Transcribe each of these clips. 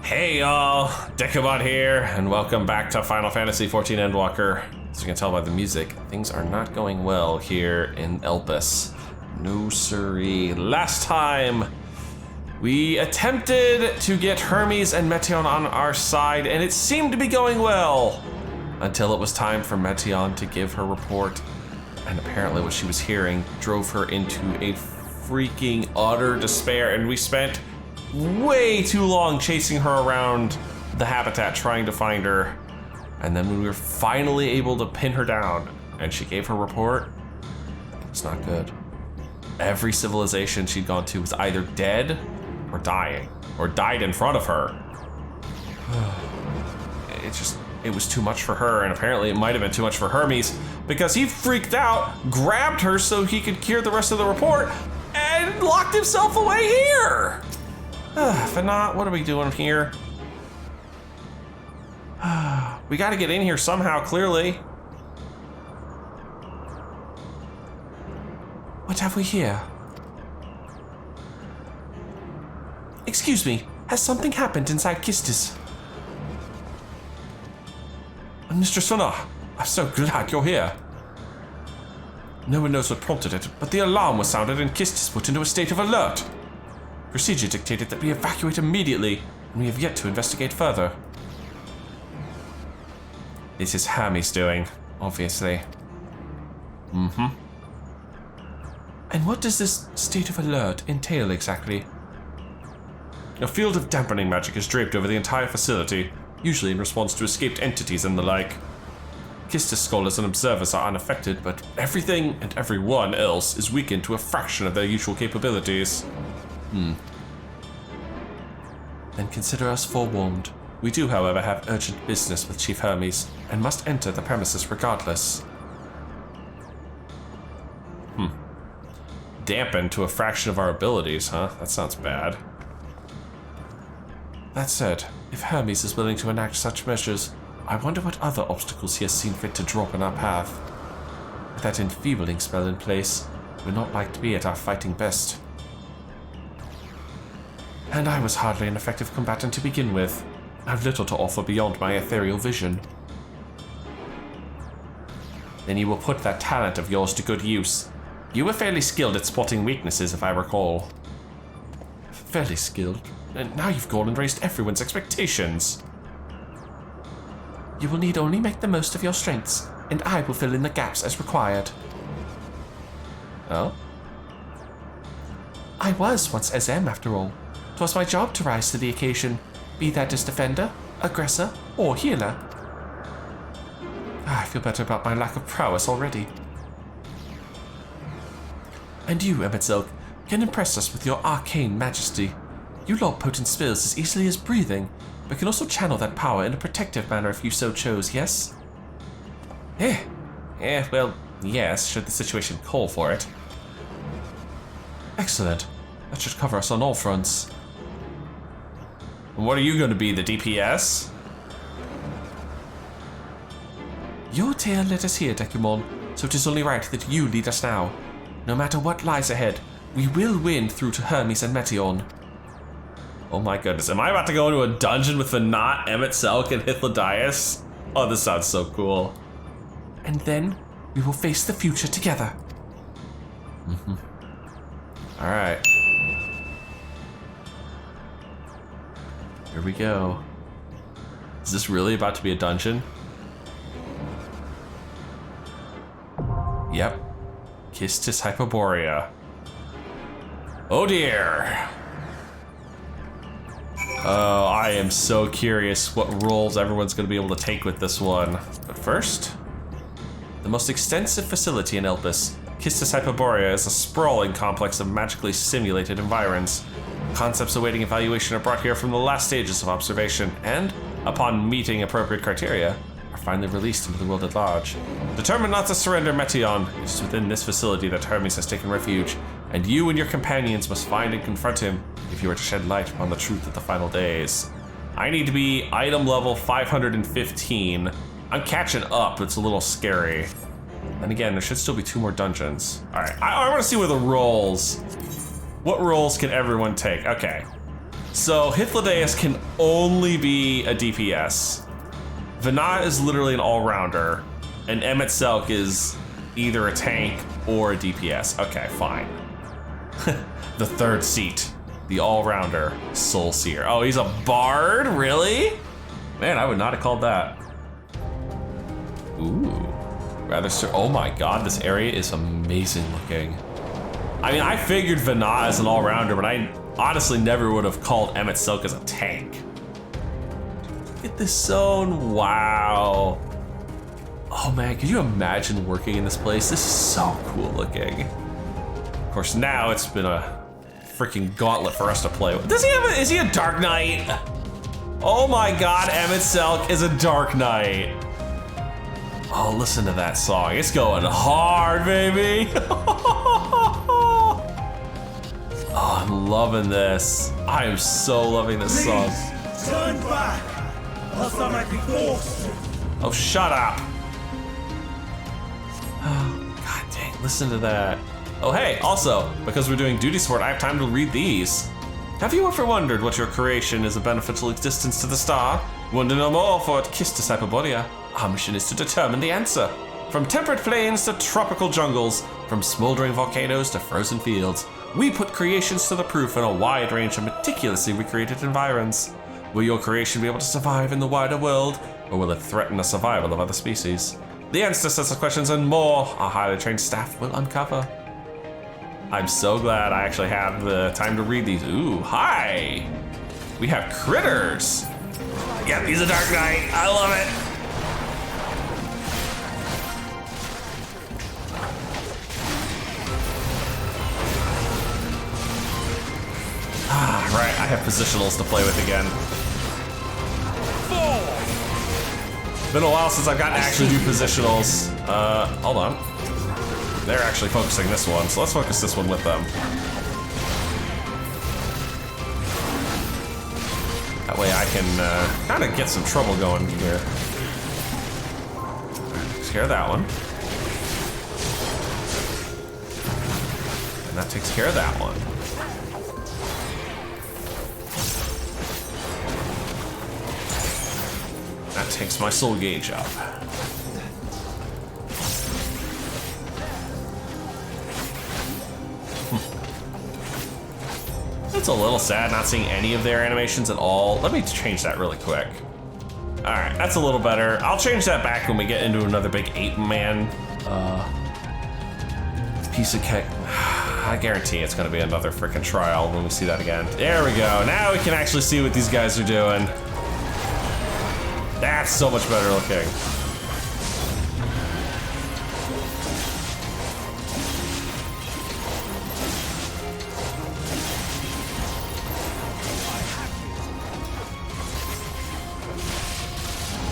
Hey y'all, Dekumon here, and welcome back to Final Fantasy XIV Endwalker. As you can tell by the music, things are not going well here in Elpis. No siree. Last time, we attempted to get Hermes and Meteion on our side, and it seemed to be going well. Until it was time for Meteion to give her report, and apparently what she was hearing drove her into a freaking utter despair, and we spent way too long chasing her around the habitat trying to find her. And then when we were finally able to pin her down and she gave her report, it's not good. Every civilization she'd gone to was either dead or dying, or died in front of her. It was too much for her, and apparently it might have been too much for Hermes, because he freaked out, grabbed her so he could hear the rest of the report, and locked himself away here. If not, what are we doing here? We gotta get in here somehow, clearly. What have we here? Excuse me, has something happened inside KTISIS? Mistress Fana, I'm so glad you're here. No one knows what prompted it, but the alarm was sounded and KTISIS put into a state of alert. Procedure dictated that we evacuate immediately, and we have yet to investigate further. This is Hermes doing, obviously. And what does this state of alert entail exactly? A field of dampening magic is draped over the entire facility, usually in response to escaped entities and the like. KTISIS scholars and observers are unaffected, but everything and everyone else is weakened to a fraction of their usual capabilities. Then consider us forewarned. We do, however, have urgent business with Chief Hermes, and must enter the premises regardless. Dampened to a fraction of our abilities, huh? That sounds bad. That said, if Hermes is willing to enact such measures, I wonder what other obstacles he has seen fit to drop in our path. With that enfeebling spell in place, we're not like to be at our fighting best. And I was hardly an effective combatant to begin with. I've little to offer beyond my ethereal vision. Then you will put that talent of yours to good use. You were fairly skilled at spotting weaknesses, if I recall. Fairly skilled? And now you've gone and raised everyone's expectations. You will need only make the most of your strengths, and I will fill in the gaps as required. Oh? I was once SM, after all. 'Twas my job to rise to the occasion, be that as defender, aggressor, or healer. I feel better about my lack of prowess already. And you, Emetzelk, can impress us with your arcane majesty. You lord potent spells as easily as breathing, but can also channel that power in a protective manner if you so chose, yes? Well, yes, should the situation call for it. Excellent. That should cover us on all fronts. What are you going to be, the DPS? Your tale led us here, Dekumon, so it is only right that you lead us now. No matter what lies ahead, we will win through to Hermes and Meteion. Oh my goodness, am I about to go into a dungeon with Venat, Emetzelk, and Hythlodaeus? Oh, this sounds so cool. And then, we will face the future together. Alright. Here we go. Is this really about to be a dungeon? Yep. KTISIS Hyperboreia. Oh dear! Oh, I am so curious what roles everyone's going to be able to take with this one. But first, the most extensive facility in Elpis, KTISIS Hyperboreia, is a sprawling complex of magically simulated environs. Concepts awaiting evaluation are brought here from the last stages of observation, and, upon meeting appropriate criteria, are finally released into the world at large. Determined not to surrender Meteion, it is within this facility that Hermes has taken refuge, and you and your companions must find and confront him if you are to shed light upon the truth of the final days. I need to be item level 515. I'm catching up, it's a little scary. And again, there should still be 2 more dungeons. All right, I want to see where the roles. What roles can everyone take? Okay. So Hythlodaeus can only be a DPS. Vana is literally an all-rounder, and Emet-Selch is either a tank or a DPS. Okay, fine. The third seat, the all-rounder Soul Seer. Oh, he's a bard, really? Man, I would not have called that. Ooh, rather, oh my God, this area is amazing looking. I mean, I figured Vana as an all-rounder, but I honestly never would have called Emet-Selch as a tank. Look at this zone, wow. Oh man, could you imagine working in this place? This is so cool looking. Of course, now it's been a freaking gauntlet for us to play with. Does he have is he a Dark Knight? Oh my God, Emet-Selch is a Dark Knight. Oh, listen to that song. It's going hard, baby. Oh, I'm loving this. I am so loving this song. Turn back, else I might be forced to. Oh, shut up. Oh, God dang, listen to that. Oh, hey, also, because we're doing duty support, I have time to read these. Have you ever wondered what your creation is a beneficial existence to the star? Want to know more for KTISIS Hyperboreia? Our mission is to determine the answer. From temperate plains to tropical jungles, from smoldering volcanoes to frozen fields, we put creations to the proof in a wide range of meticulously recreated environs. Will your creation be able to survive in the wider world, or will it threaten the survival of other species? The answer to such questions and more our highly trained staff will uncover. I'm so glad I actually have the time to read these. Ooh, hi! We have critters! Yep, he's a Dark Knight. I love it! Ah, right, I have positionals to play with again. Been a while since I've gotten to actually do positionals. Hold on. They're actually focusing this one, so let's focus this one with them. That way I can kind of get some trouble going here. Takes care of that one. And that takes care of that one. That takes my soul gauge up. It's a little sad not seeing any of their animations at all. Let me change that really quick. All right, that's a little better. I'll change that back when we get into another big ape-man piece of cake. I guarantee it's gonna be another freaking trial when we see that again. There we go. Now we can actually see what these guys are doing. That's so much better looking.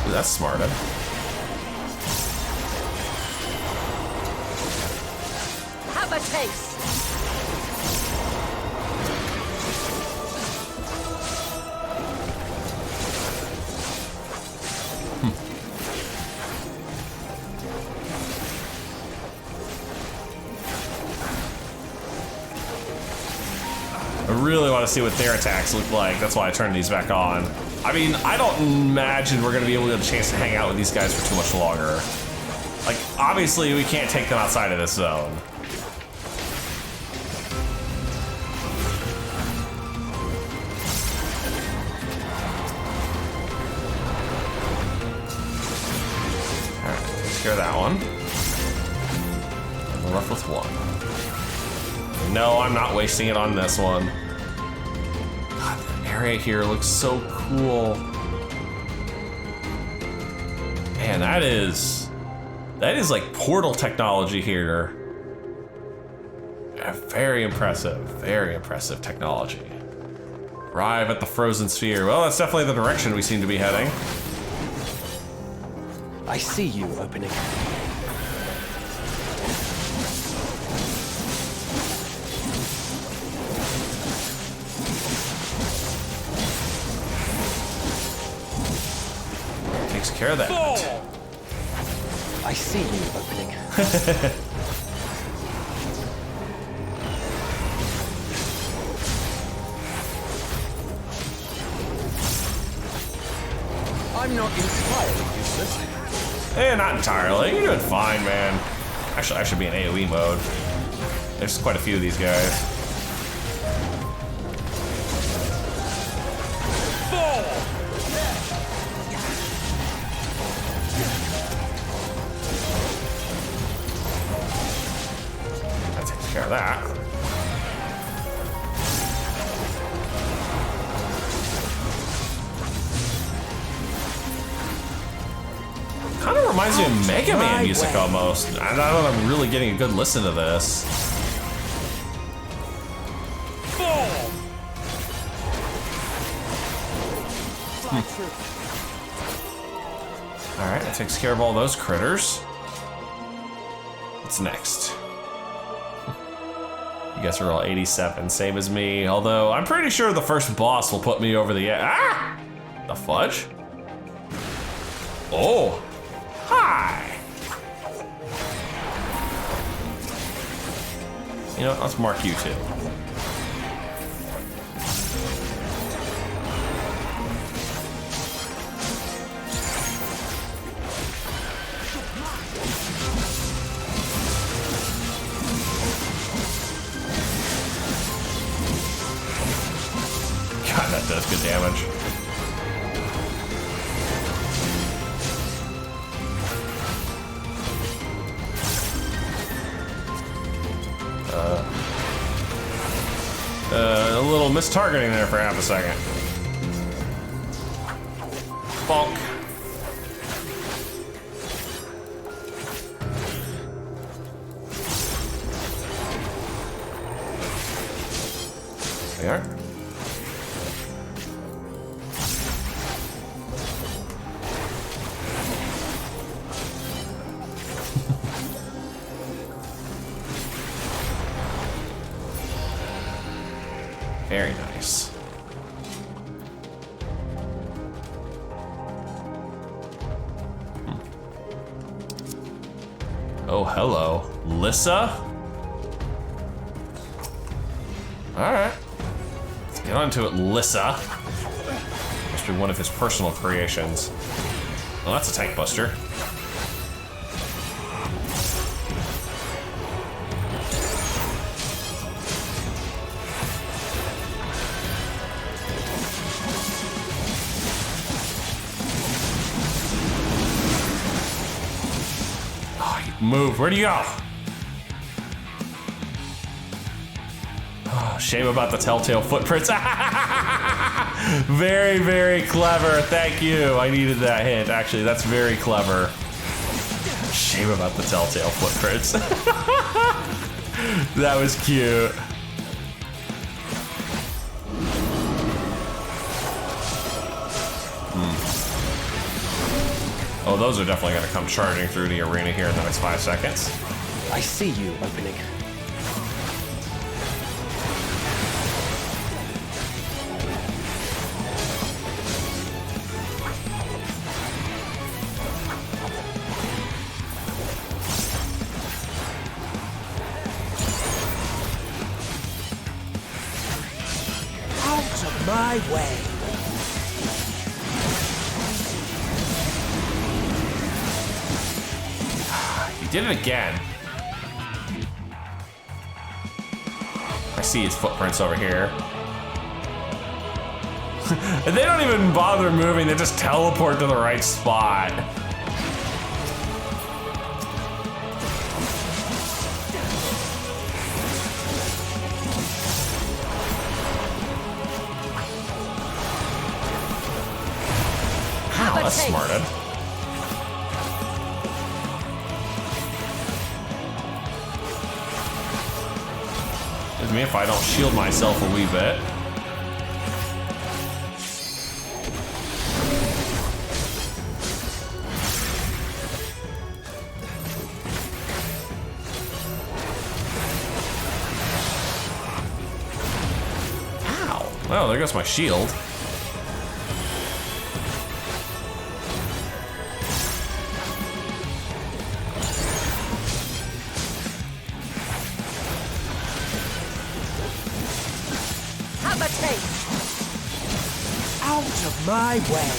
Ooh, that's smarter. Have a taste. I really want to see what their attacks look like. That's why I turned these back on. I mean, I don't imagine we're going to be able to get a chance to hang out with these guys for too much longer. Like, obviously, we can't take them outside of this zone. Alright, takes care of that one. And we're left with one. No, I'm not wasting it on this one. God, the area here looks so cool. Man, that is like portal technology here. Yeah, very impressive technology. Arrive at the frozen sphere. Well, that's definitely the direction we seem to be heading. I see you opening. Takes care of that. I see you opening. I'm not entirely useless. Eh, not entirely. You're doing fine, man. Actually, I should be in AoE mode. There's quite a few of these guys. That takes care of that. Kind of reminds me of Mega Man music almost. I don't know if I'm really getting a good listen to this. Alright, that takes care of all those critters. What's next? You guys are all 87, same as me. Although, I'm pretty sure the first boss will put me over the edge. Ah! The fudge? Oh! Hi! You know what, let's mark you too. God, that does good damage. A little mistargeting there for half a second. Bonk. There we are. Very nice. Oh, hello. Lissa? Alright. Let's get onto it, Lissa. Must be one of his personal creations. Well, that's a tank buster. Move, where'd you go? Oh, shame about the telltale footprints. Very, very clever, thank you. I needed that hint, actually, that's very clever. Shame about the telltale footprints. That was cute. Oh, those are definitely gonna come charging through the arena here in the next 5 seconds. I see you opening. Out of my way. He did it again. I see his footprints over here. And they don't even bother moving, they just teleport to the right spot. Wow, that's smarted. With me if I don't shield myself a wee bit. Ow. Well, there goes my shield. Out of my way.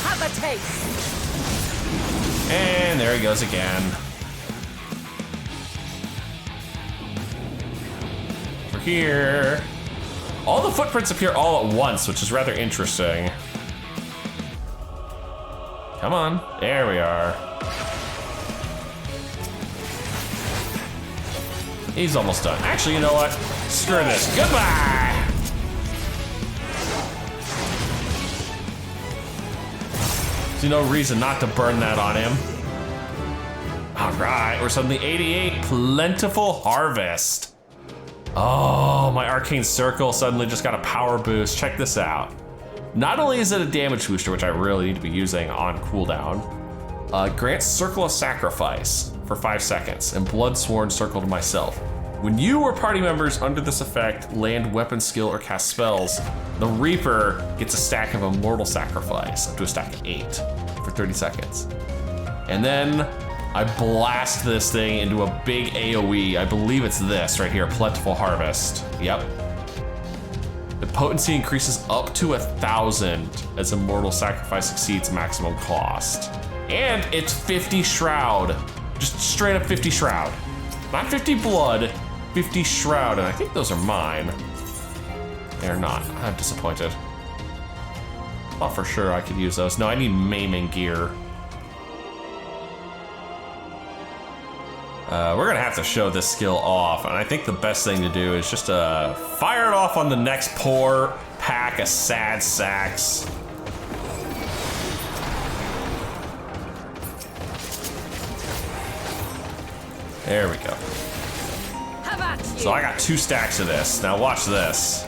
Have a taste. And there he goes again. Over here. All the footprints appear all at once, which is rather interesting. Come on, there we are. He's almost done. Actually, you know what? Screw this. Goodbye! There's no reason not to burn that on him. All right, we're suddenly 88. Plentiful Harvest. Oh, my Arcane Circle suddenly just got a power boost. Check this out. Not only is it a damage booster, which I really need to be using on cooldown, grants Circle of Sacrifice for 5 seconds and Bloodsworn Circle to myself. When you or party members under this effect land weapon skill or cast spells, the Reaper gets a stack of Immortal Sacrifice, up to a stack of 8 for 30 seconds. And then I blast this thing into a big AoE. I believe it's this right here, Plentiful Harvest. Yep. The potency increases up to 1,000 as Immortal Sacrifice exceeds maximum cost. And it's 50 Shroud. Just straight up 50 Shroud. Not 50 Blood, 50 Shroud, and I think those are mine. They're not. I'm disappointed. Thought for sure I could use those. No, I need maiming gear. We're gonna have to show this skill off, and I think the best thing to do is just fire it off on the next poor pack of sad sacks. There we go. So I got 2 stacks of this. Now watch this.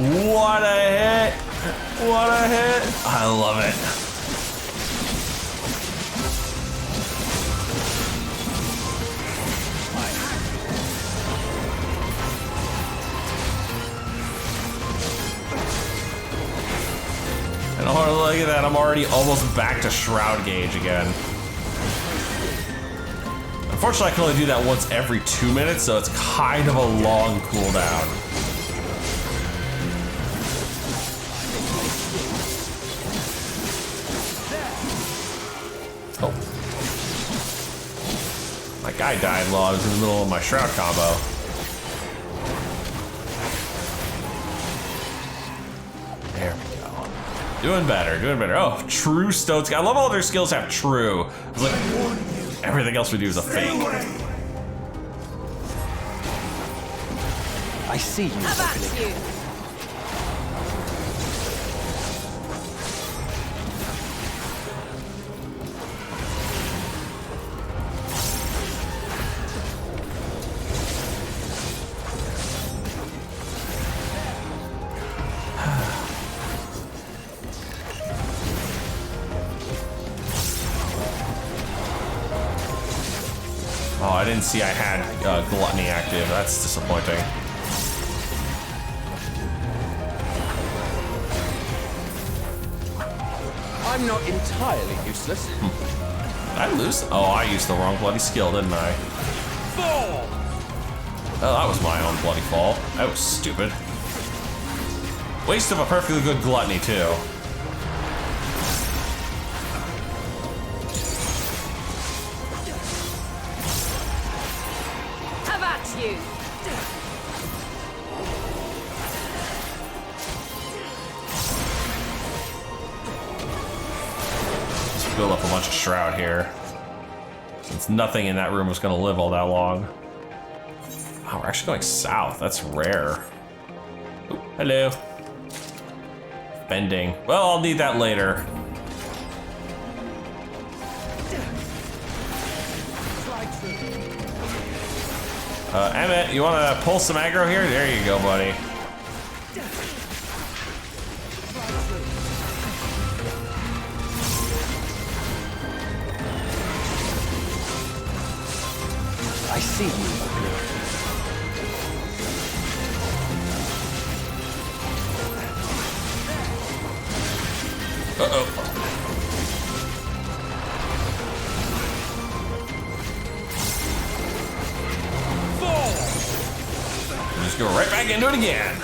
What a hit! What a hit! I love it. And oh, look at that, I'm already almost back to Shroud Gauge again. Unfortunately, I can only do that once every 2 minutes, so it's kind of a long cooldown. Oh. My guy died while I was in the middle of my Shroud combo. There we go. Doing better, doing better. Oh, true Stoats. I love all their skills have true. It's like everything else we do is a fake. I see you. How about you? Oh, I didn't see I had Gluttony active. That's disappointing. I'm not entirely useless. Did I lose? Oh, I used the wrong bloody skill, didn't I? Fall! Oh, that was my own bloody fault. That was stupid. Waste of a perfectly good Gluttony, too. You. Let's build up a bunch of Shroud here, since nothing in that room was going to live all that long. Wow, we're actually going south. That's rare. Ooh, hello. Bending. Well, I'll need that later. Emmett, you want to pull some aggro here? There you go, buddy. I see you. Uh-oh. Just go right back into it again.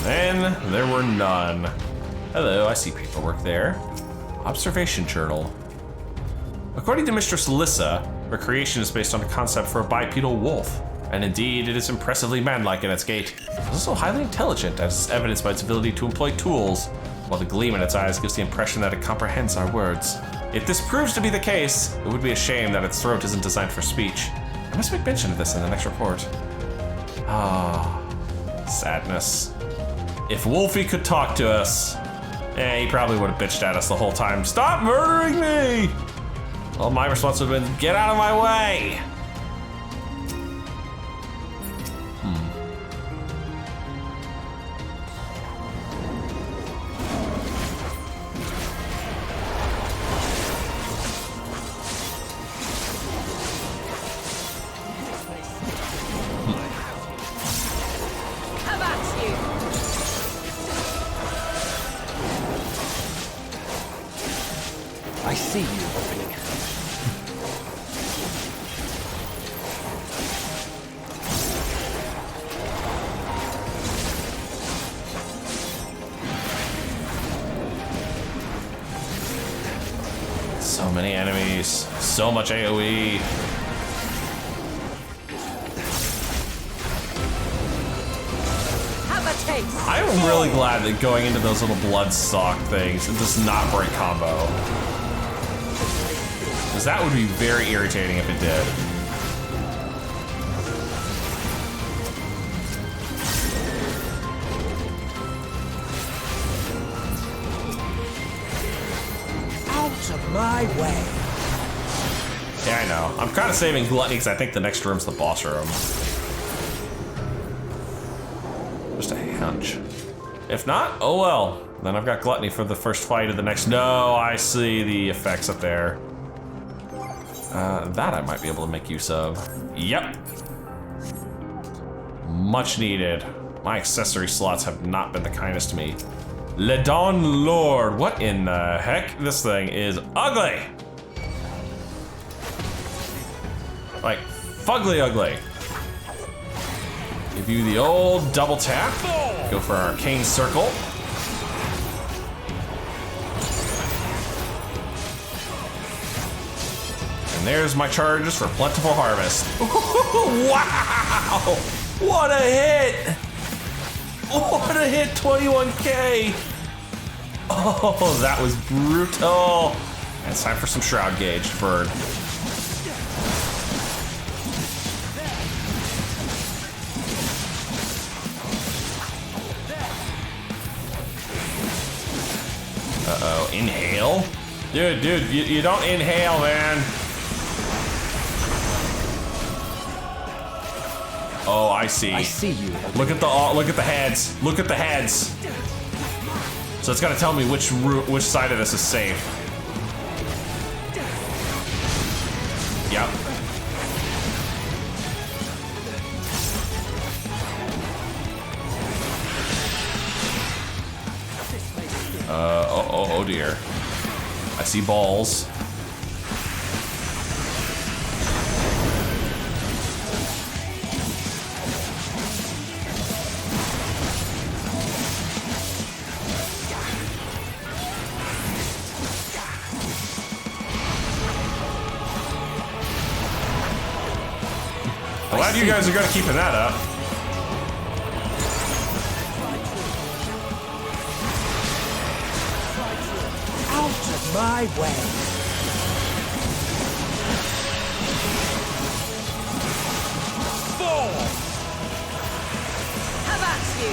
Then there were none. Hello, I see paperwork there. Observation journal. According to Mistress Lissa, her creation is based on a concept for a bipedal wolf. And indeed, it is impressively manlike in its gait. It's also highly intelligent, as is evidenced by its ability to employ tools, while the gleam in its eyes gives the impression that it comprehends our words. If this proves to be the case, it would be a shame that its throat isn't designed for speech. I must make mention of this in the next report. Ah, sadness. If Wolfie could talk to us, he probably would have bitched at us the whole time. Stop murdering me! Well, my response would have been, get out of my way! How about you? I see you, Wolfie. So many enemies, so much AoE. Have a taste. I am really glad that going into those little blood sock things, it does not break combo. Because that would be very irritating if it did. Out of my way. Yeah, I know. I'm kind of saving Gluttony because I think the next room's the boss room. Just a hunch. If not, oh well. Then I've got Gluttony for the first fight of the next. No, I see the effects up there. That I might be able to make use of. Yep. Much needed. My accessory slots have not been the kindest to me. Le Don Lord. What in the heck? This thing is ugly. Like, fugly ugly. Give you the old double tap. Go for Arcane Circle. And there's my charges for Plentiful Harvest. Wow! What a hit! What a hit, 21K! Oh, that was brutal. And it's time for some Shroud Gauge to burn. Uh-oh, inhale? Dude, you don't inhale, man. Oh, I see. I see you. Look at the heads. Look at the heads. So it's gotta tell me which side of this is safe. Yep. Oh dear. I see balls. Glad you guys are gonna keep that up. Out of my way. Fall. How about you?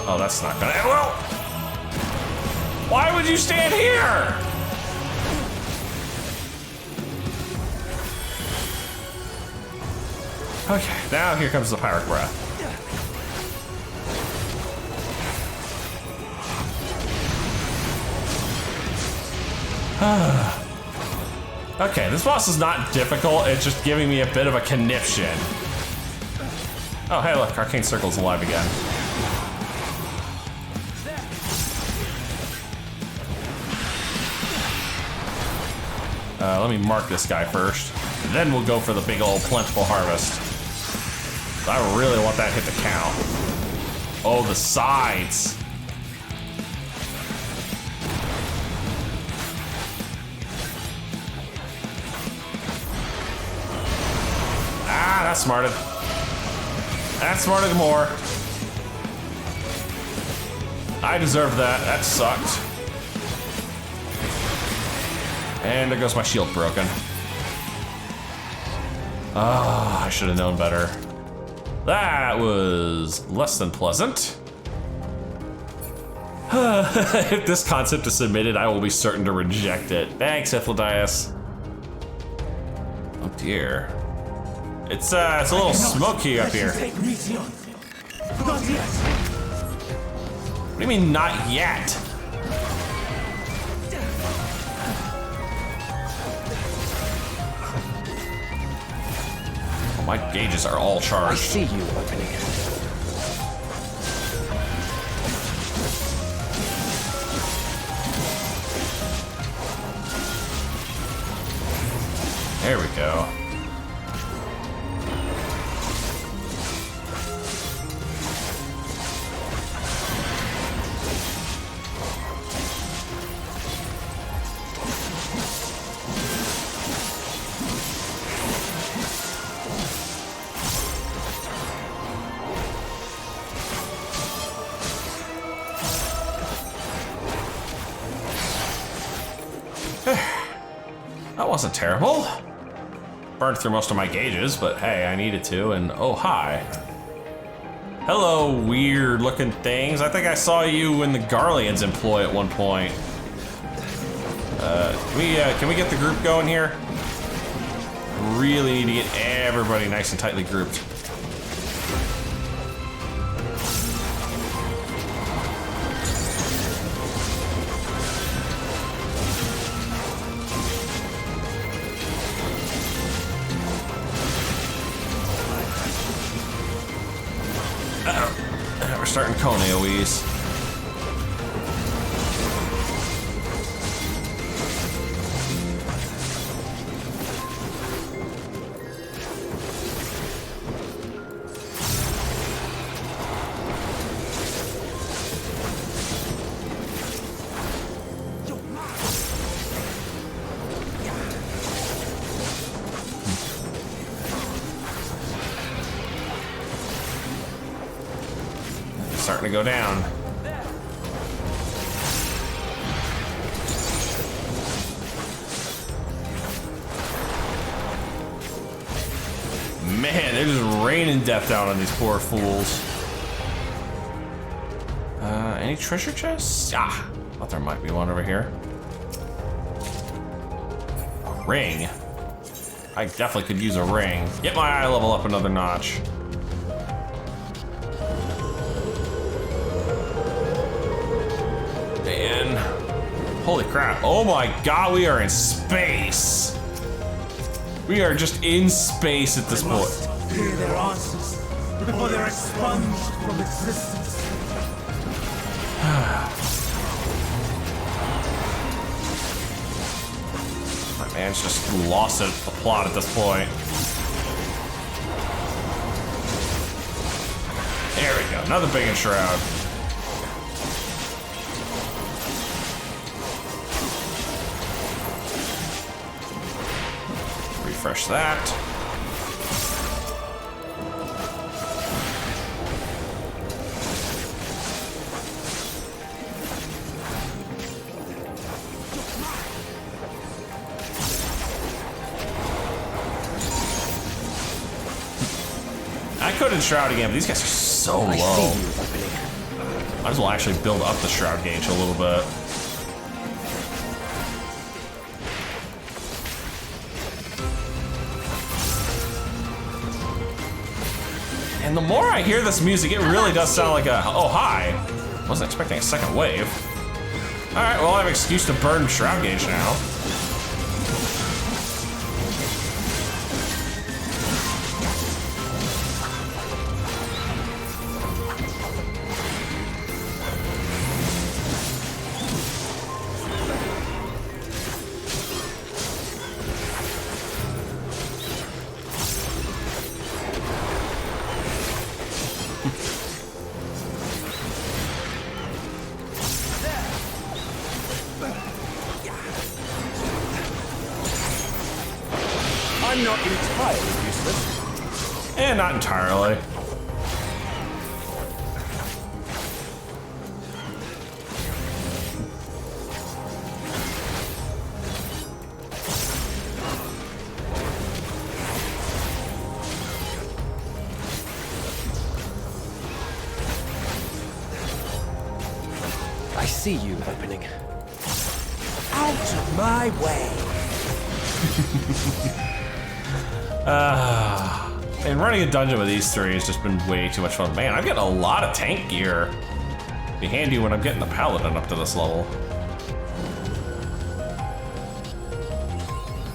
Oh, that's not gonna end well. Why would you stand here? Okay, now here comes the Pirate Breath. Okay, this boss is not difficult, it's just giving me a bit of a conniption. Oh, hey, look, Arcane Circle's alive again. Let me mark this guy first. Then we'll go for the big old plentiful harvest. I really want that hit to count. Oh, the sides. Ah, that's smarted. That smarted more. I deserve that. That sucked. And there goes my shield broken. Ah, I should have known better. That was less than pleasant. If this concept is submitted, I will be certain to reject it. Thanks, Iphlodias. Oh dear. It's a little smoky up here. Not yet. What do you mean, not yet? Oh, my gauges are all I charged. see you opening it. There we go. That wasn't terrible. Burned through most of my gauges, but hey, I needed to, and oh hi. Hello, weird looking things. I think I saw you in the Garlean's employ at one point. Can we get the group going here? Really need to get everybody nice and tightly grouped. We're starting cone AoEs. Starting to go down. Man, they're just raining death down on these poor fools. Any treasure chests? Ah, thought there might be one over here. A ring. I definitely could use a ring. Get my eye level up another notch. Holy crap. Oh my god, we are in space. We are just in space at this point. Must hear their answers before they're expunged from existence. My man's just lost it, the plot at this point. There we go, another big shroud. Refresh that. I could enshroud again, but these guys are so low. Might as well actually build up the shroud gauge a little bit. And the more I hear this music, it really does sound like a, oh hi. Wasn't expecting a second wave. All right, well I have an excuse to burn shroud gauge now. useless. And not entirely. I see you opening. Out of my way. And running a dungeon with these three has just been way too much fun. Man, I'm getting a lot of tank gear. Be handy when I'm getting the paladin up to this level.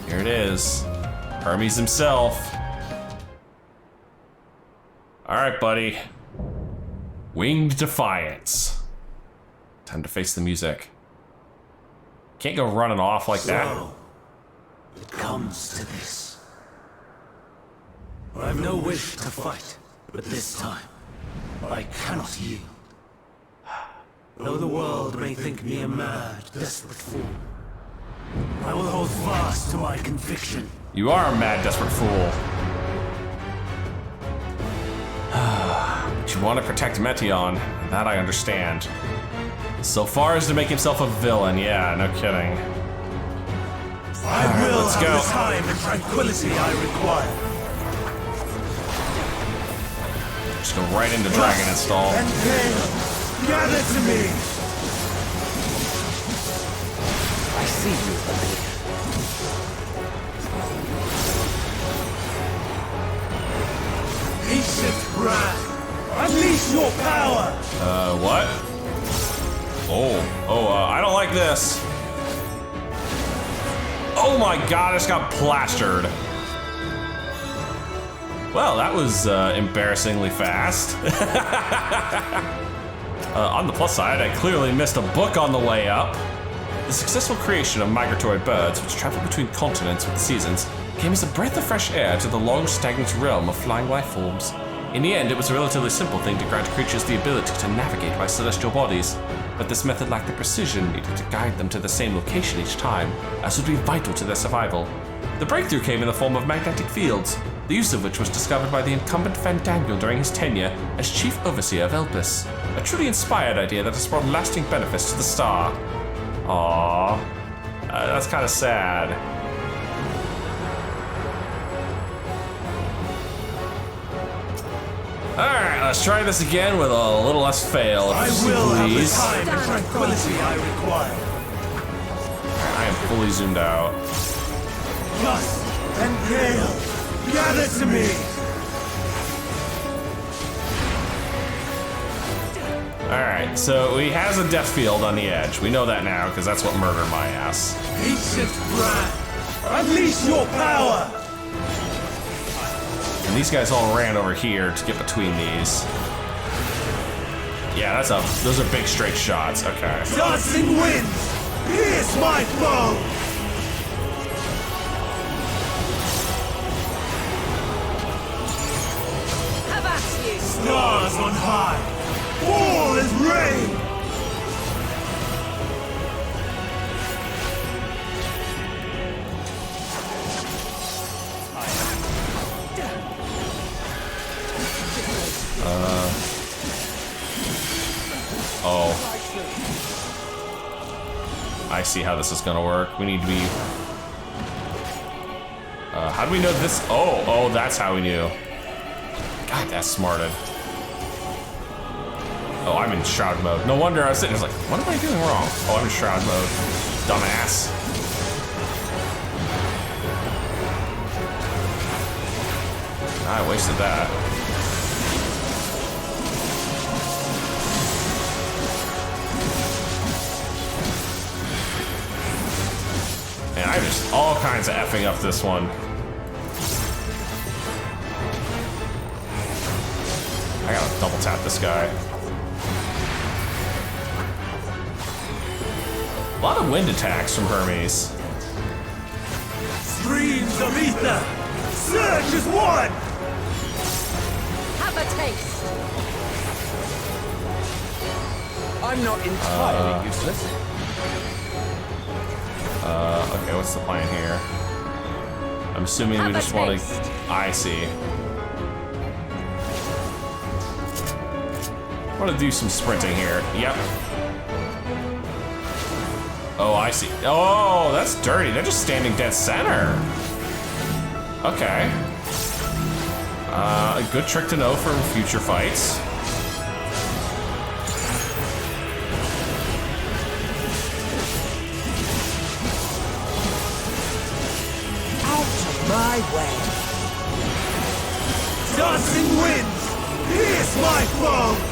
Here it is. Hermes himself. All right, buddy. Winged Defiance. Time to face the music. Can't go running off like that. So, it comes to this. I've no wish to fight, but this time, I cannot yield. Though the world may think me a mad, desperate fool, I will hold fast to my conviction. You are a mad, desperate fool. But you want to protect Meteon, that I understand. So far as to make himself a villain, yeah, no kidding. I will let's have go. the time and tranquility I require. Just go right into Dragon Install. And Gale, gather to me. I see you opening. Ancient Brand, unleash your power. What? I don't like this. Oh my god, I just got plastered. Well, that was embarrassingly fast. On the plus side, I clearly missed a book on the way up. The successful creation of migratory birds, which travel between continents with the seasons, came as a breath of fresh air to the long stagnant realm of flying life forms. In the end, it was a relatively simple thing to grant creatures the ability to navigate by celestial bodies, but this method lacked the precision needed to guide them to the same location each time, as would be vital to their survival. The breakthrough came in the form of magnetic fields, the use of which was discovered by the incumbent Fandangle during his tenure as Chief Overseer of Elpis, a truly inspired idea that has brought lasting benefits to the star. Aww, that's kind of sad. Alright, let's try this again with a little less fail, I if you will have the please. time and tranquility I require. I am fully zoomed out. Gust and Gale, gather to me. Alright, so he has a death field on the edge. We know that now, because that's what murdered my ass. Ancient Brand, unleash your power. And these guys all ran over here to get between these. Yeah, those are big straight shots. Okay. Dancing winds, pierce my foe. Have at you! Stars on high, fall as rain. Oh. I see how this is gonna work. We need to be... how do we know this? Oh, that's how we knew. God, that's smarted. Oh, I'm in shroud mode. No wonder I was sitting there like, what am I doing wrong? Oh, I'm in shroud mode. Dumbass. I wasted that. Man, I'm just all kinds of effing up this one. I gotta double tap this guy. A lot of wind attacks from Hermes. Streams of ether, surge as one. Have a taste! I'm not entirely useless. Okay, what's the plan here? I'm assuming we just want to... I see. I want to do some sprinting here. Yep. Oh, I see. Oh, that's dirty. They're just standing dead center. Okay. A good trick to know for future fights. My way. Dancing winds, pierce my foe!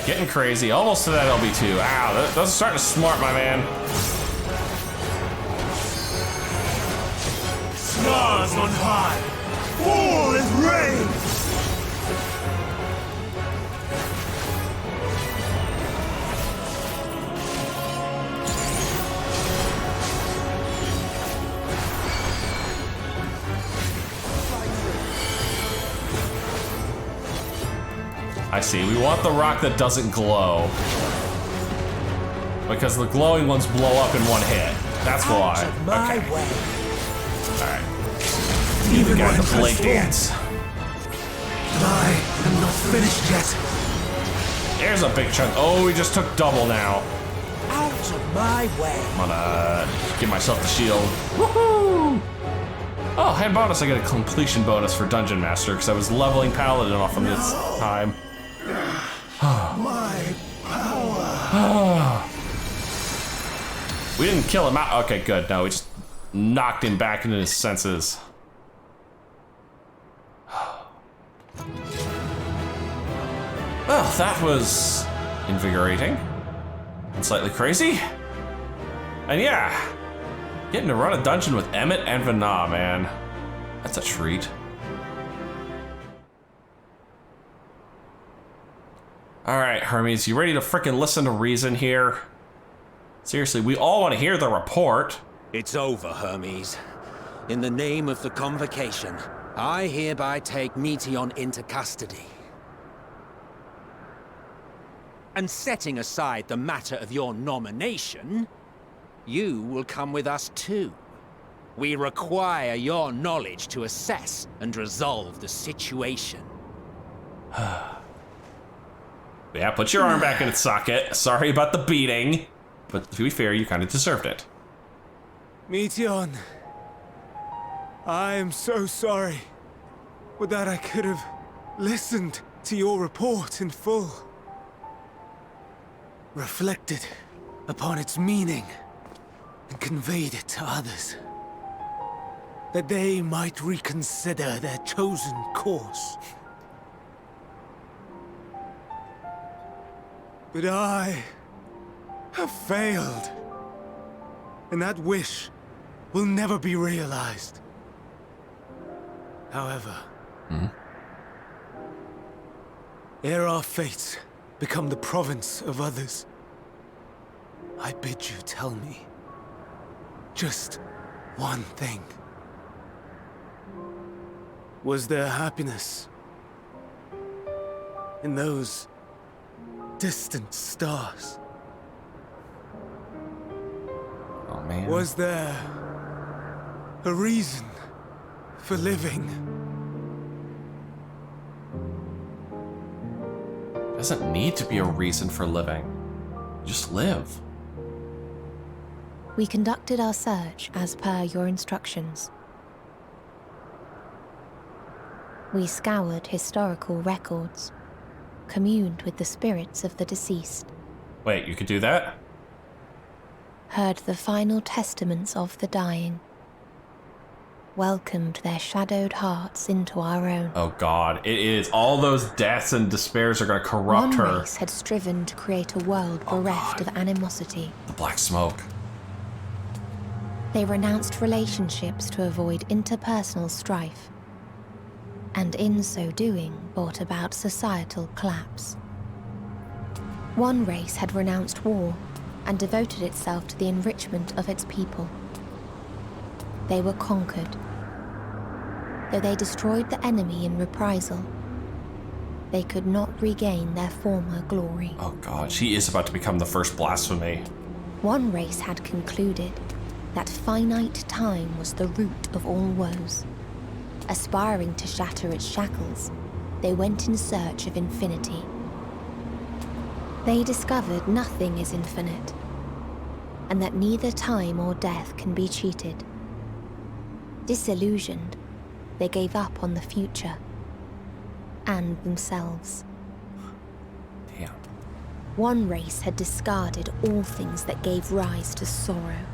Getting crazy. Almost to that LB2. Ow, those are starting to smart, my man. Stars on high, fall as rain! I see. We want the rock that doesn't glow. Because the glowing ones blow up in one hit. That's why. My okay. way. Alright. Even got the blade dance. I am not finished yet. There's a big chunk. Oh, we just took double now. Out of my way. I'm gonna give myself the shield. Woohoo! Oh, and bonus, I get a completion bonus for Dungeon Master because I was leveling Paladin off from this time. My power. We didn't kill him out. Okay, good. No, we just knocked him back into his senses. Well, that was invigorating and slightly crazy. And yeah, getting to run a dungeon with Emmett and Vana, man. That's a treat. All right, Hermes, you ready to frickin' listen to reason here? Seriously, we all want to hear the report. It's over, Hermes. In the name of the Convocation, I hereby take Meteion into custody. And setting aside the matter of your nomination, you will come with us too. We require your knowledge to assess and resolve the situation. Yeah, put your arm back in its socket. Sorry about the beating, but to be fair, you kind of deserved it. Meteion, I am so sorry. Would that I could have listened to your report in full. Reflected upon its meaning and conveyed it to others. That they might reconsider their chosen course. But I have failed. And that wish will never be realized. However, ere our fates become the province of others, I bid you tell me just one thing. Was there happiness in those distant stars? Oh man. Was there a reason for living? Doesn't need to be a reason for living. Just live. We conducted our search as per your instructions. We scoured historical records, communed with the spirits of the deceased, Wait, you could do that? heard the final testaments of the dying, welcomed their shadowed hearts into our own. Oh god, it is. All those deaths and despairs are gonna corrupt One her. race had striven to create a world bereft of animosity. The black smoke. They renounced relationships to avoid interpersonal strife. and in so doing brought about societal collapse. One race had renounced war and devoted itself to the enrichment of its people. They were conquered. Though they destroyed the enemy in reprisal, they could not regain their former glory. Oh god, she is about to become the first blasphemy. One race had concluded that finite time was the root of all woes. Aspiring to shatter its shackles, they went in search of infinity. They discovered nothing is infinite, and that neither time or death can be cheated. Disillusioned, they gave up on the future and themselves. Damn. One race had discarded all things that gave rise to sorrow,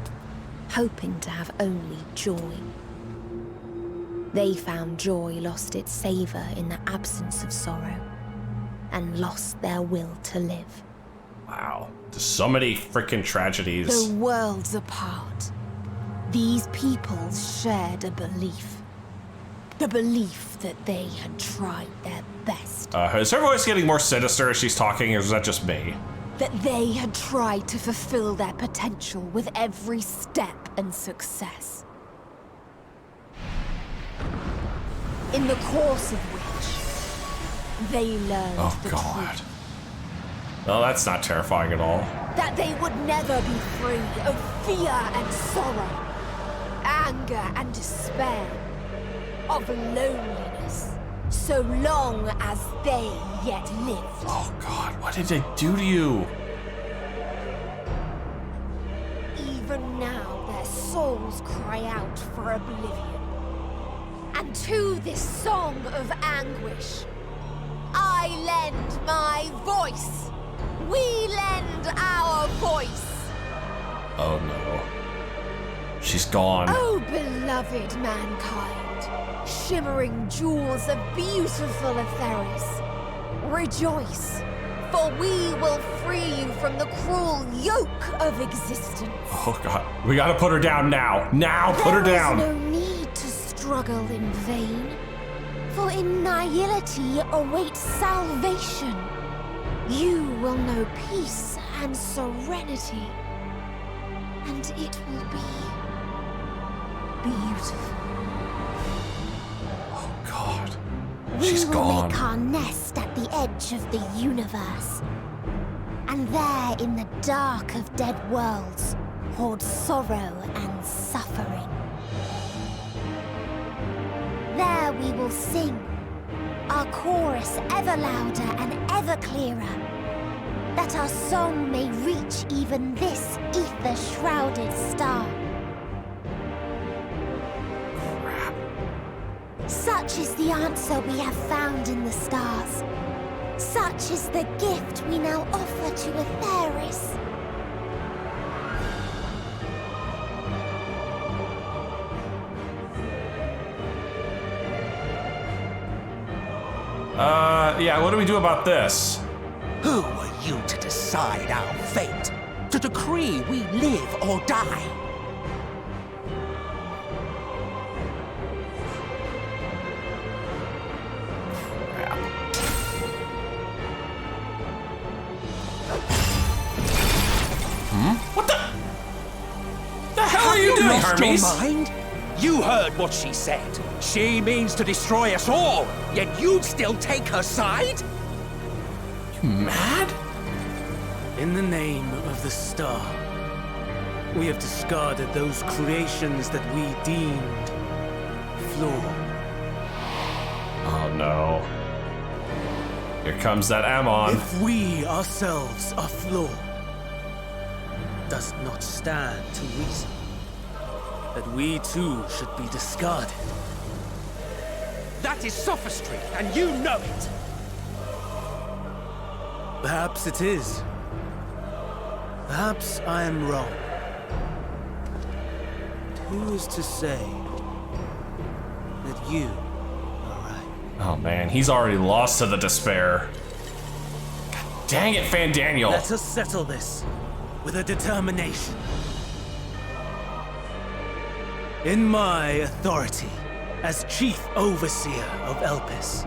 hoping to have only joy. They found joy lost its savor in the absence of sorrow, and lost their will to live. Wow. There's so many freaking tragedies. Though worlds apart, these peoples shared a belief. The belief that they had tried their best. Is her voice getting more sinister as she's talking, or is that just me? That they had tried to fulfill their potential with every step and success. In the course of which, they learned Oh the god. truth. Well, that's not terrifying at all. That they would never be free of fear and sorrow, anger and despair, of loneliness, so long as they yet lived. Oh god, what did they do to you? Even now their souls cry out for oblivion. And to this song of anguish, I lend my voice. We lend our voice. Oh no. She's gone. Oh, beloved mankind, shimmering jewels of beautiful Etheris, rejoice, for we will free you from the cruel yoke of existence. Oh god. We gotta put her down now. Now, put her down. There is no need to struggle in vain, for in nihility awaits salvation. You will know peace and serenity, and it will be beautiful. Oh god. We She's will gone. make our nest at the edge of the universe, and there in the dark of dead worlds hoard sorrow and suffering. There we will sing, our chorus ever louder and ever clearer, that our song may reach even this ether-shrouded star. Crap. Such is the answer we have found in the stars. Such is the gift we now offer to Etheris. Yeah, what do we do about this? Who are you to decide our fate? To decree we live or die? Crap. What the hell are you doing, Lost your Hermes? mind? You heard what she said. She means to destroy us all, yet you'd still take her side? You mad? In the name of the star, we have discarded those creations that we deemed flawed. Oh no. Here comes that Ammon. If we ourselves are flawed, does not stand to reason that we too should be discarded. That is sophistry, and you know it. Perhaps it is. Perhaps I am wrong. But who is to say that you are right? Oh man, he's already lost to the despair. God dang it, Fandaniel. Let us settle this with a determination. In my authority, as Chief Overseer of Elpis.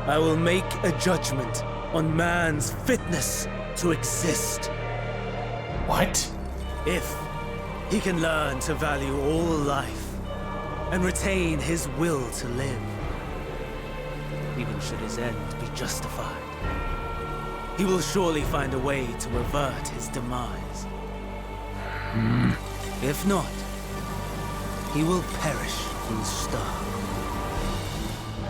I will make a judgment on man's fitness to exist. What? If he can learn to value all life and retain his will to live, even should his end be justified, he will surely find a way to revert his demise. If not, he will perish from the start.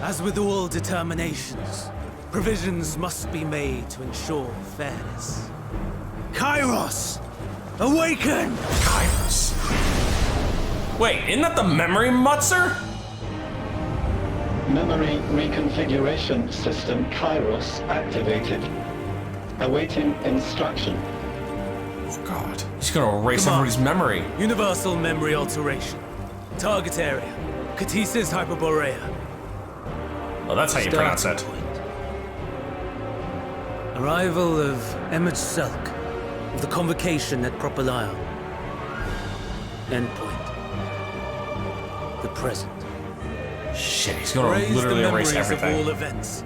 As with all determinations, provisions must be made to ensure fairness. Kairos! Awaken! Kairos. Wait, isn't that the memory mutzer? Memory reconfiguration system Kairos activated. Awaiting instruction. Oh god. He's gonna erase Come on. everybody's memory. Universal memory alteration. Target area. KTISIS Hyperboreia. Oh, that's how you pronounce it. Starting point. Arrival of Emmet Selk of the Convocation at Propylion. Endpoint. The present. Shit, he's gonna Erase literally the erase memories everything. of all events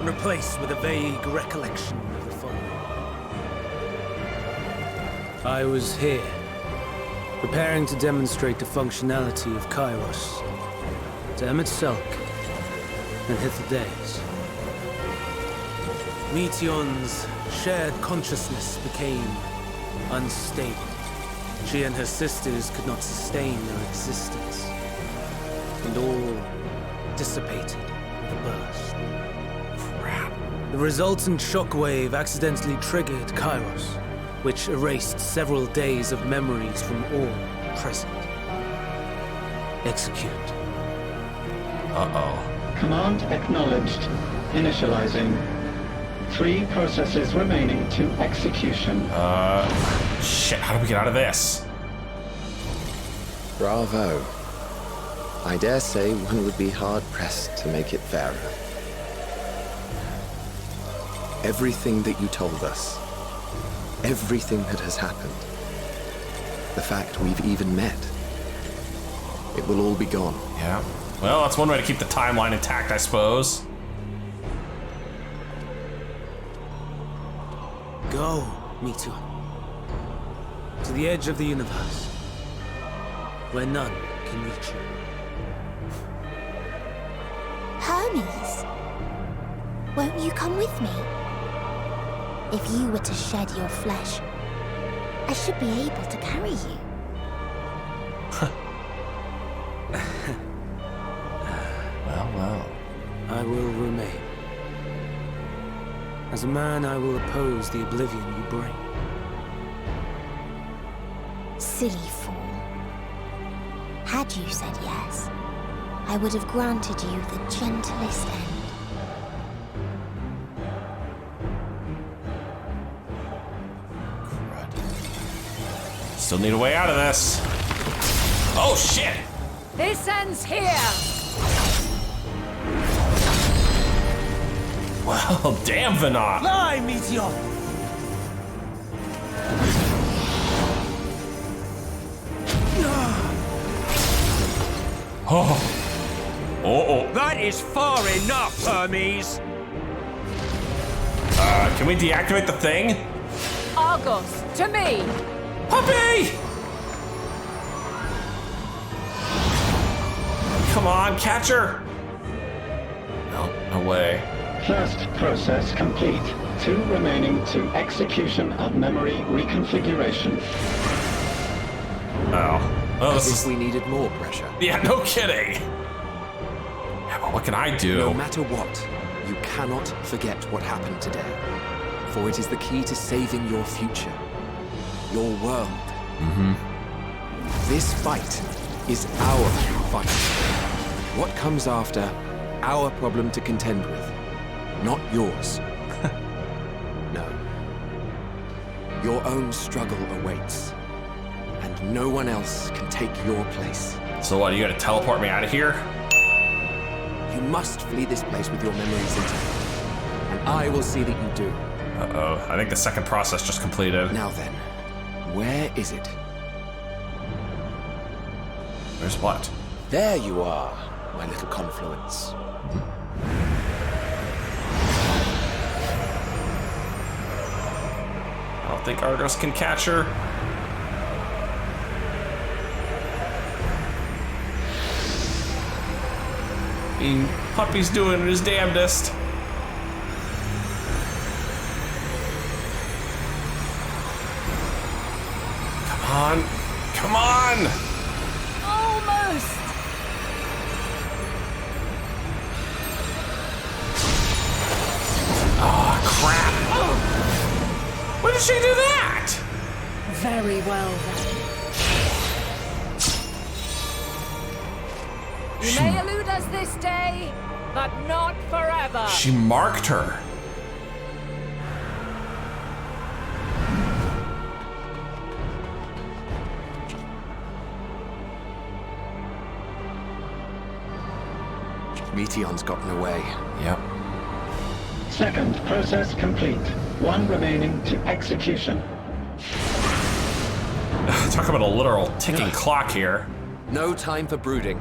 and replace with a vague recollection of the following. I was here, preparing to demonstrate the functionality of Kairos to Emmet Selk and Hythlodaeus. Meteon's shared consciousness became unstable. She and her sisters could not sustain their existence, and all dissipated with a burst. Crap. The resultant shockwave accidentally triggered Kairos, which erased several days of memories from all present. Execute. Uh-oh. Command acknowledged. Initializing. 3 processes remaining to execution. Shit, how do we get out of this? Bravo. I dare say one would be hard-pressed to make it fairer. Everything that you told us, everything that has happened, the fact we've even met, it will all be gone. Yeah. Well, that's one way to keep the timeline intact, I suppose. Go, Meteon. To the edge of the universe, where none can reach you. Hermes, won't you come with me? If you were to shed your flesh, I should be able to carry you. Well. I will remain. As a man, I will oppose the oblivion you bring. Silly fool. Had you said yes, I would have granted you the gentlest end. Still need a way out of this. Oh, shit! This ends here! Well, damn, Venat. Fly, Meteon! Oh. That is far enough, Hermes! Can we deactivate the thing? Argos, to me! Puppy! Come on, catch her! No way. First process complete. 2 remaining to execution of memory reconfiguration. Oh, As this if is... we needed more pressure. Yeah, no kidding. Yeah, but what can I do? No matter what, you cannot forget what happened today. For it is the key to saving your future. Your world. This fight is our fight. What comes after, our problem to contend with. Not yours. No. Your own struggle awaits. And no one else can take your place. So what, you gonna teleport me out of here? You must flee this place with your memories intact. And I will see that you do. Uh-oh, I think the second process just completed. Now then, where is it? There's what? There you are, my little confluence. I don't think Argos can catch her. Puppy's doing his damnedest. Come on. Come on! Almost! Oh, crap! When did she do that? Very well then. You may elude us this day, but not forever. She marked her. Meteon's gotten away. Yep. Second process complete. One remaining to execution. Talk about a literal ticking clock here. No time for brooding.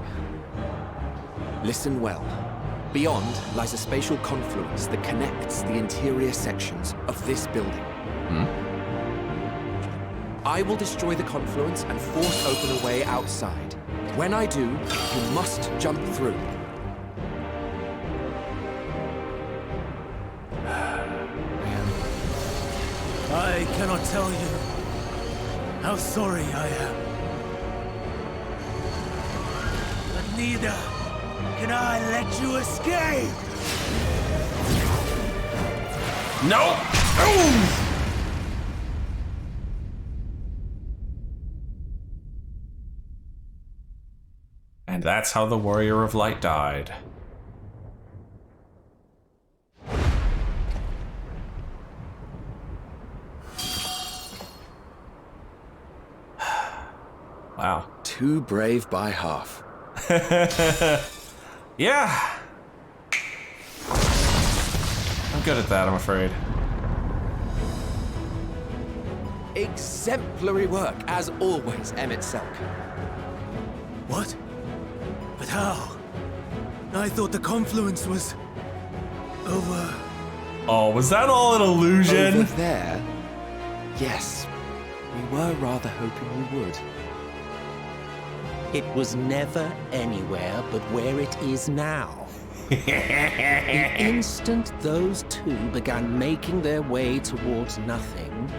Listen well. Beyond lies a spatial confluence that connects the interior sections of this building. I will destroy the confluence and force open a way outside. When I do, you must jump through. I cannot tell you how sorry I am. But neither can I let you escape! No! Boom! And that's how the Warrior of Light died. Wow. Too brave by half. Yeah. I'm good at that, I'm afraid. Exemplary work, as always, Emmett Selk. What? But how? I thought the confluence was over. Oh, was that all an illusion? Over there? Yes. We were rather hoping we would. It was never anywhere but where it is now. The instant those two began making their way towards nothing,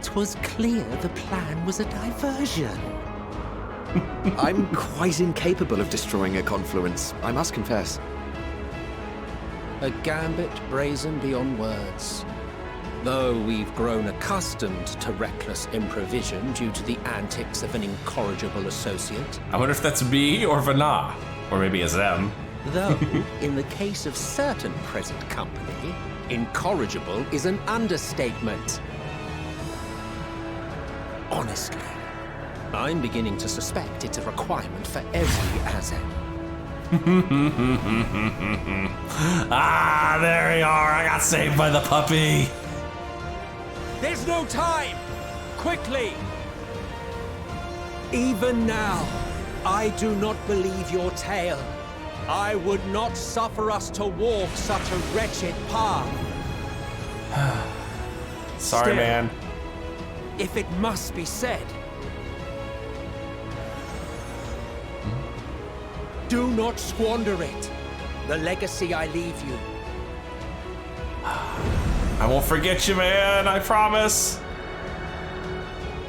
'twas clear the plan was a diversion. I'm quite incapable of destroying a confluence, I must confess. A gambit brazen beyond words. Though we've grown accustomed to reckless improvision due to the antics of an incorrigible associate. I wonder if that's me or Vana. Or maybe it's them. Though, in the case of certain present company, incorrigible is an understatement. Honestly, I'm beginning to suspect it's a requirement for every Azen. Ah, there you are. I got saved by the puppy. There's no time! Quickly! Even now, I do not believe your tale. I would not suffer us to walk such a wretched path. Sorry, Still, man. if it must be said, do not squander it. The legacy I leave you. I won't forget you, man. I promise.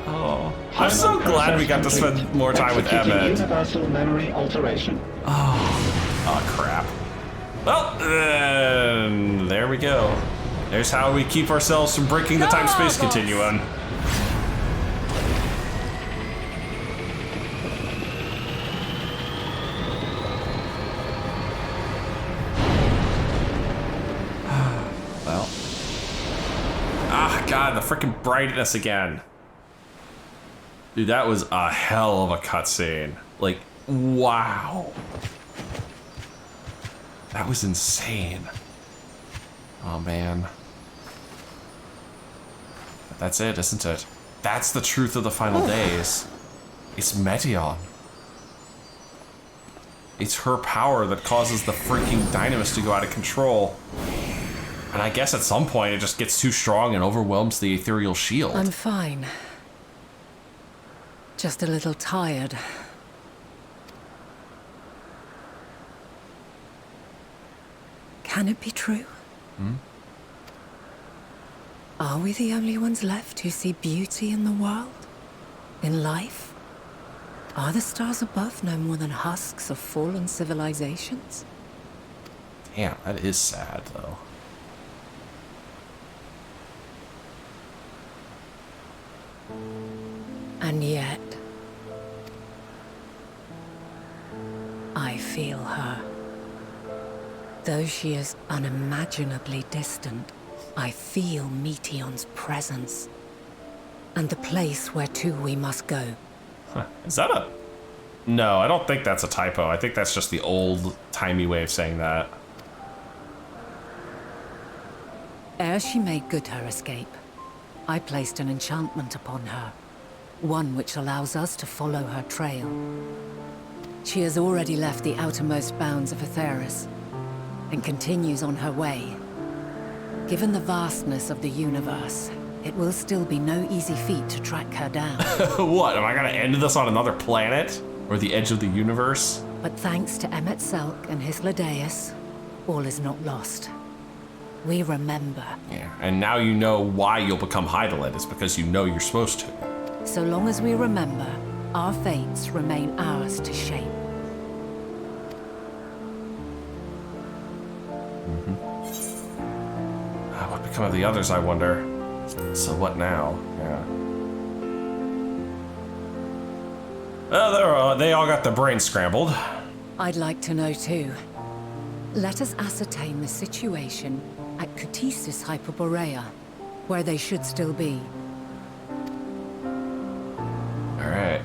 Oh, I'm so glad we got to spend more time with Emmett. Universal memory alteration. Oh, crap. Well, there we go. There's how we keep ourselves from breaking the time-space continuum. Well. Ah, God, the freaking brightness again. Dude, that was a hell of a cutscene. Like, wow. That was insane. Oh, man. But that's it, isn't it? That's the truth of the final days. It's Meteon. It's her power that causes the freaking dynamis to go out of control. And I guess at some point it just gets too strong and overwhelms the ethereal shield. I'm fine. Just a little tired. Can it be true? Are we the only ones left who see beauty in the world? In life? Are the stars above no more than husks of fallen civilizations? Damn, that is sad, though. And yet, I feel her. Though she is unimaginably distant, I feel Meteon's presence. And the place where to we must go. Huh. Is that a... No, I don't think that's a typo. I think that's just the old-timey way of saying that. Ere she made good her escape, I placed an enchantment upon her. One which allows us to follow her trail. She has already left the outermost bounds of Aetheris, and continues on her way. Given the vastness of the universe, it will still be no easy feat to track her down. What, am I gonna end this on another planet? Or the edge of the universe? But thanks to Emmet Selk and Hythlodaeus, all is not lost. We remember. Yeah, and now you know why you'll become Hydalit. It's because you know you're supposed to. So long as we remember, our fates remain ours to shape. What become of the others, I wonder? So what now? Yeah. Well, they all got their brains scrambled. I'd like to know too. Let us ascertain the situation at KTISIS Hyperboreia, where they should still be. All right.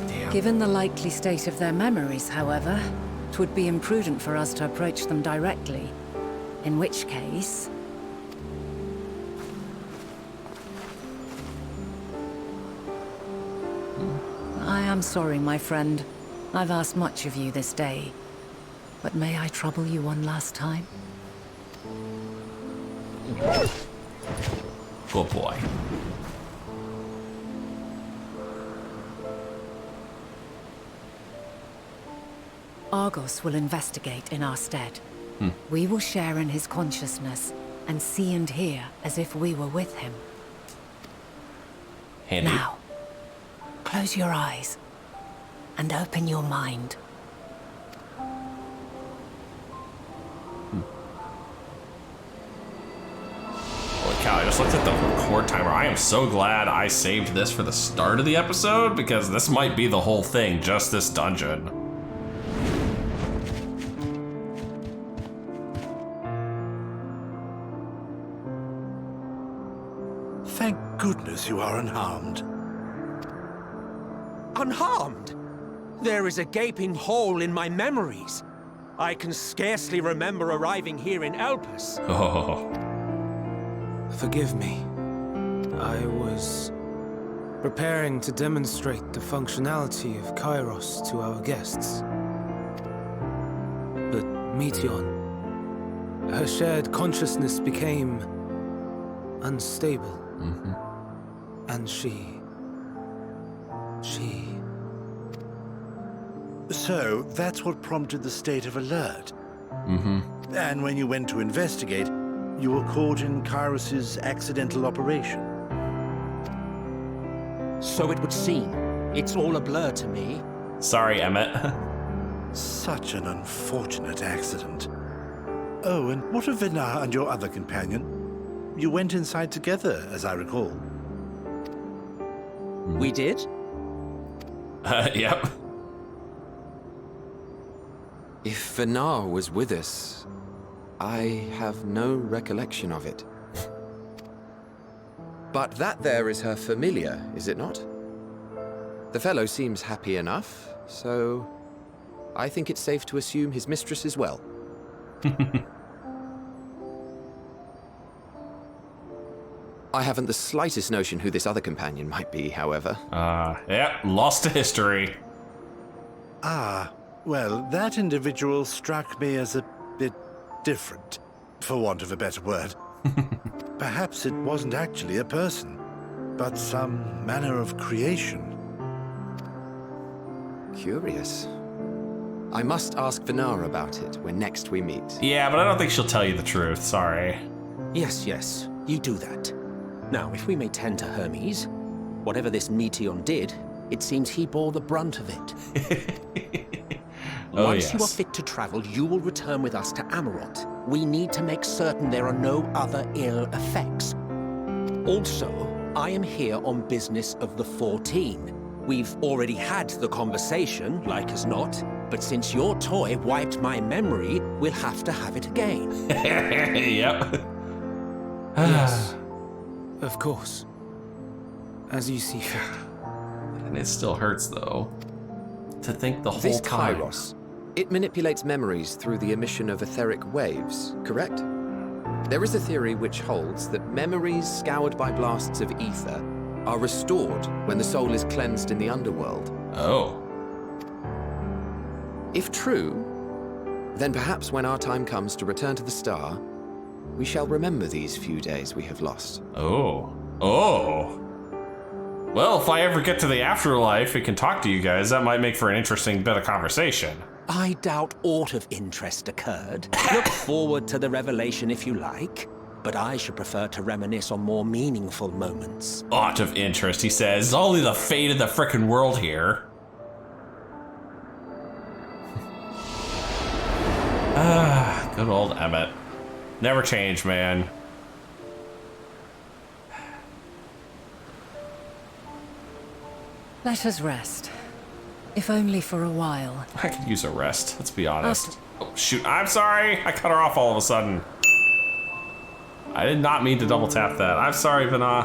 Damn. Given the likely state of their memories, however, it would be imprudent for us to approach them directly. In which case... I am sorry, my friend. I've asked much of you this day. But may I trouble you one last time? Good boy. Argos will investigate in our stead. We will share in his consciousness and see and hear as if we were with him. Handy. Now, close your eyes and open your mind. Holy cow, I just looked at the record timer. I am so glad I saved this for the start of the episode, because this might be the whole thing, just this dungeon. Thank goodness you are unharmed. Unharmed? There is a gaping hole in my memories. I can scarcely remember arriving here in Elpis. Oh. Forgive me. I was preparing to demonstrate the functionality of Kairos to our guests. But Meteon, her shared consciousness became unstable. And she... So, that's what prompted the state of alert. And when you went to investigate, you were caught in Kairos' accidental operation. So it would seem. It's all a blur to me. Sorry, Emmett. Such an unfortunate accident. Oh, and what of Vinar and your other companion? You went inside together, as I recall. We did? Yep. If Vinar was with us, I have no recollection of it. But that there is her familiar, is it not? The fellow seems happy enough, so I think it's safe to assume his mistress as well. I haven't the slightest notion who this other companion might be, however. Yeah, lost to history. Ah, well, that individual struck me as a bit different, for want of a better word. Perhaps it wasn't actually a person, but some manner of creation. Curious. I must ask Venara about it when next we meet. Yeah, but I don't think she'll tell you the truth, sorry. Yes, yes, you do that. Now, if we may tend to Hermes, whatever this Meteon did, it seems he bore the brunt of it. Once you are fit to travel, you will return with us to Amarot. We need to make certain there are no other ill effects. Also, I am here on business of the 14. We've already had the conversation, like as not, but since your toy wiped my memory, we'll have to have it again. Yep. Yes, of course. As you see fit. And it still hurts, though, to think the whole This time. Kairos, it manipulates memories through the emission of etheric waves, correct? There is a theory which holds that memories scoured by blasts of ether are restored when the soul is cleansed in the underworld. Oh. If true, then perhaps when our time comes to return to the star, we shall remember these few days we have lost. Oh. Oh. Well, if I ever get to the afterlife and can talk to you guys, that might make for an interesting bit of conversation. I doubt aught of interest occurred. Look forward to the revelation if you like, but I should prefer to reminisce on more meaningful moments. Aught of interest, he says. Only the fate of the frickin' world here. Good old Emmett. Never change, man. Let us rest. If only for a while. I could use a rest, let's be honest. Oh, shoot, I'm sorry. I cut her off all of a sudden. I did not mean to double tap that. I'm sorry, Vana.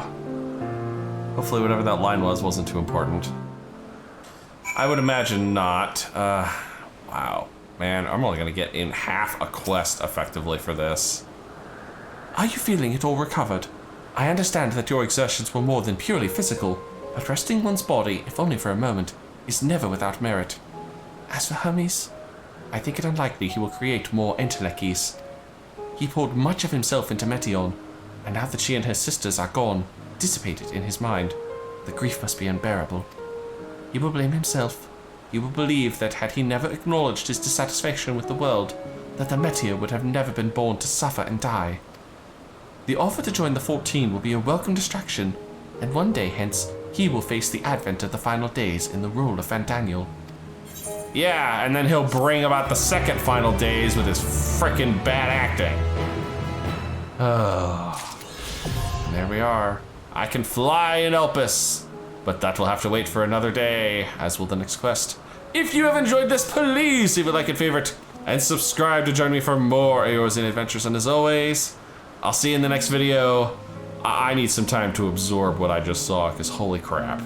Hopefully whatever that line was wasn't too important. I would imagine not. Wow. Man, I'm only gonna get in half a quest effectively for this. Are you feeling it all recovered? I understand that your exertions were more than purely physical, but resting one's body, if only for a moment, is never without merit. As for Hermes, I think it unlikely he will create more Entelekis. He poured much of himself into Meteon, and now that she and her sisters are gone, dissipated in his mind, the grief must be unbearable. He will blame himself. He will believe that had he never acknowledged his dissatisfaction with the world, that the Meteor would have never been born to suffer and die. The offer to join the 14 will be a welcome distraction, and one day hence, he will face the advent of the final days in the role of Vandaniel. Yeah, and then he'll bring about the second final days with his frickin' bad acting. Oh, and there we are. I can fly in Elpis, but that will have to wait for another day, as will the next quest. If you have enjoyed this, please leave a like and favorite, and subscribe to join me for more Eorzean adventures. And as always, I'll see you in the next video. I need some time to absorb what I just saw, because holy crap.